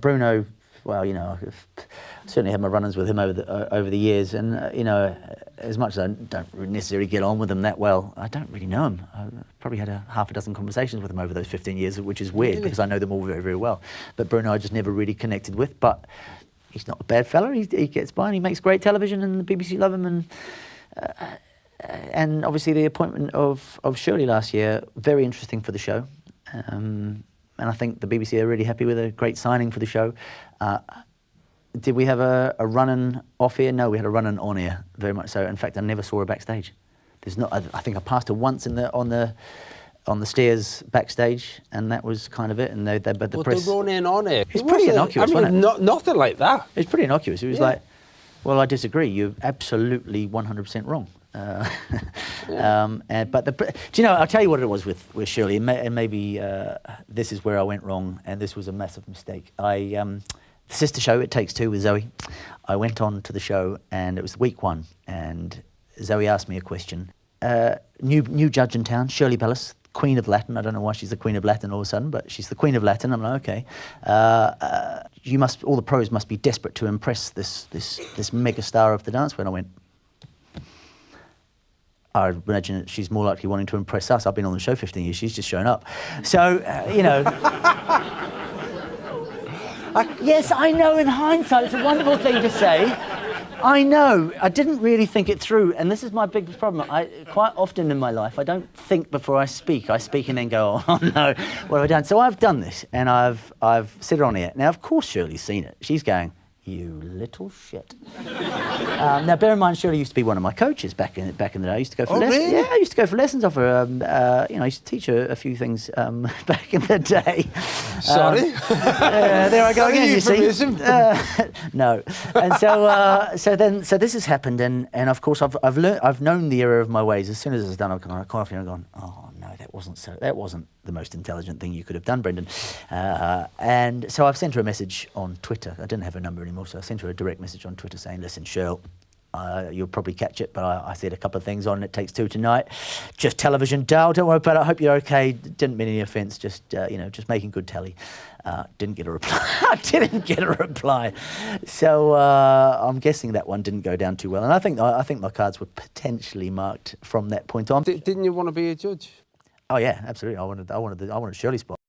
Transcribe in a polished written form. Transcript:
Bruno, well, you know, I've certainly had my run-ins with him over the years, and you know, as much as I don't necessarily get on with him that well, I don't really know him. I've probably had half a dozen conversations with him over those 15 years, which is weird because I know them all very, very well. But Bruno, I just never really connected with. But he's not a bad fella. He gets by and he makes great television, and the BBC love him. And obviously the appointment of Shirley last year, very interesting for the show. And I think the BBC are really happy with a great signing for the show. Did we have a run-in off air? No, we had a run-in on air, very much so. In fact, I never saw her backstage. There's not. I think I passed her once on the stairs backstage, and that was kind of it. And but the press. The run-in on air. It's pretty innocuous, wasn't it? Nothing like that. It's pretty innocuous. It was like, well, I disagree. You're absolutely 100% wrong. But do you know? I'll tell you what it was with Shirley, and maybe this is where I went wrong, and this was a massive mistake. The sister show, It Takes Two, with Zoe. I went on to the show, and it was week 1, and Zoe asked me a question. New judge in town, Shirley Ballas, Queen of Latin. I don't know why she's the Queen of Latin all of a sudden, but she's the Queen of Latin. I'm like, okay. All the pros must be desperate to impress this mega star of the dance. When I went, I imagine that she's more likely wanting to impress us. I've been on the show 15 years. She's just shown up. So, you know. Yes, I know, in hindsight, it's a wonderful thing to say. I know. I didn't really think it through, and this is my biggest problem. Quite often in my life, I don't think before I speak. I speak and then go, oh no, what have I done? So I've done this, and I've said it on air. Now, of course, Shirley's seen it. She's going, you little shit. Now, bear in mind, Shirley used to be one of my coaches back in the day. I used to go for lessons. Really? Yeah, I used to go for lessons off her. I used to teach her a few things back in the day. Sorry. There I go again. You see? No. And so this has happened, and of course I've known the error of my ways. As soon as it's done, I've gone off here and gone, oh no, that wasn't the most intelligent thing you could have done, Brendan. And so I've sent her a message on Twitter. I didn't have her number anymore, so I sent her a direct message on Twitter saying, listen, Shirl, you'll probably catch it, but I said a couple of things on It Takes Two tonight. Just television, Dale, don't worry about it. I hope you're okay. Didn't mean any offence, just making good telly. Didn't get a reply. I didn't get a reply. So I'm guessing that one didn't go down too well. And I think my cards were potentially marked from that point on. Didn't you want to be a judge? Oh yeah, absolutely. I wanted Shirley's spot.